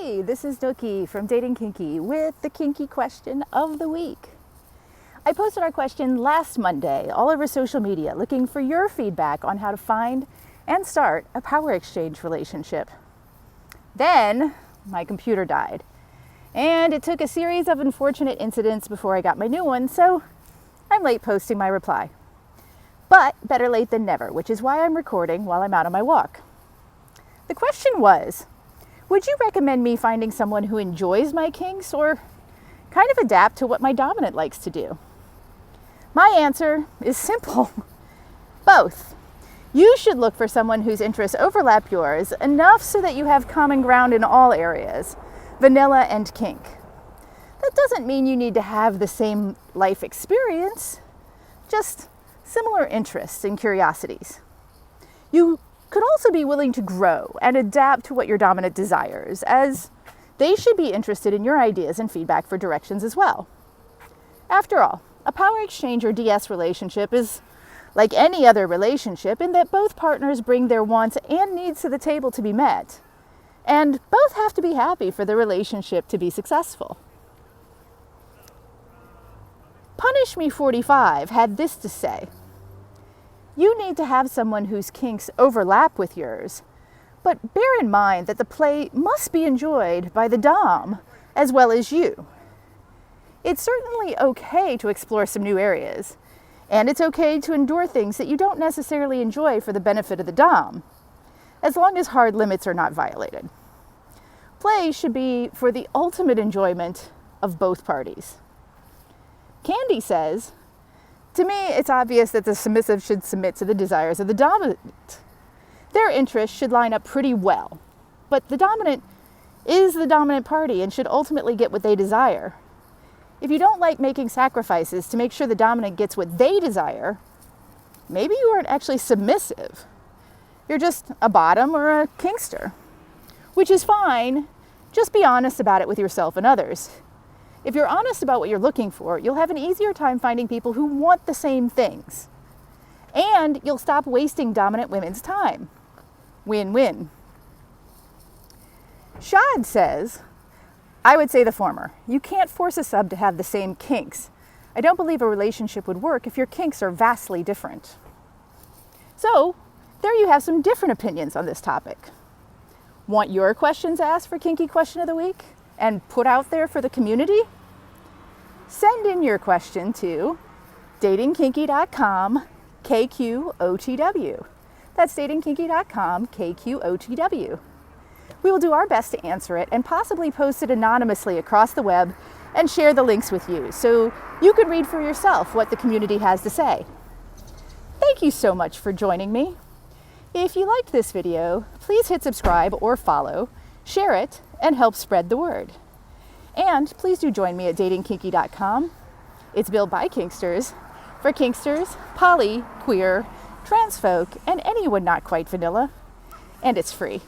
Hey, this is Dookie from Dating Kinky with the Kinky question of the week. I posted our question last Monday all over social media looking for your feedback on how to find and start a power exchange relationship. Then my computer died, and it took a series of unfortunate incidents before I got my new one, so I'm late posting my reply. But better late than never, which is why I'm recording while I'm out on my walk. The question was, would you recommend me finding someone who enjoys my kinks or kind of adapt to what my dominant likes to do? My answer is simple. Both. You should look for someone whose interests overlap yours enough so that you have common ground in all areas, vanilla and kink. That doesn't mean you need to have the same life experience, just similar interests and curiosities. You could also be willing to grow and adapt to what your dominant desires, as they should be interested in your ideas and feedback for directions as well. After all, a power exchange or DS relationship is like any other relationship in that both partners bring their wants and needs to the table to be met, and both have to be happy for the relationship to be successful. Punish Me 45 had this to say: you need to have someone whose kinks overlap with yours, but bear in mind that the play must be enjoyed by the dom as well as you. It's certainly okay to explore some new areas, and it's okay to endure things that you don't necessarily enjoy for the benefit of the dom, as long as hard limits are not violated. Play should be for the ultimate enjoyment of both parties. Candy says, to me, it's obvious that the submissive should submit to the desires of the dominant. Their interests should line up pretty well, but the dominant is the dominant party and should ultimately get what they desire. If you don't like making sacrifices to make sure the dominant gets what they desire, maybe you aren't actually submissive. You're just a bottom or a kinkster, which is fine. Just be honest about it with yourself and others. If you're honest about what you're looking for, you'll have an easier time finding people who want the same things. And you'll stop wasting dominant women's time. Win-win. Shad says, I would say the former. You can't force a sub to have the same kinks. I don't believe a relationship would work if your kinks are vastly different. So, there you have some different opinions on this topic. Want your questions asked for Kinky Question of the Week and put out there for the community? Send in your question to datingkinky.com KQOTW. That's datingkinky.com KQOTW. We will do our best to answer it and possibly post it anonymously across the web and share the links with you so you can read for yourself what the community has to say. Thank you so much for joining me. If you liked this video, please hit subscribe or follow, share it, and help spread the word. And please do join me at datingkinky.com. It's built by kinksters, for kinksters, poly, queer, trans folk, and anyone not quite vanilla. And it's free.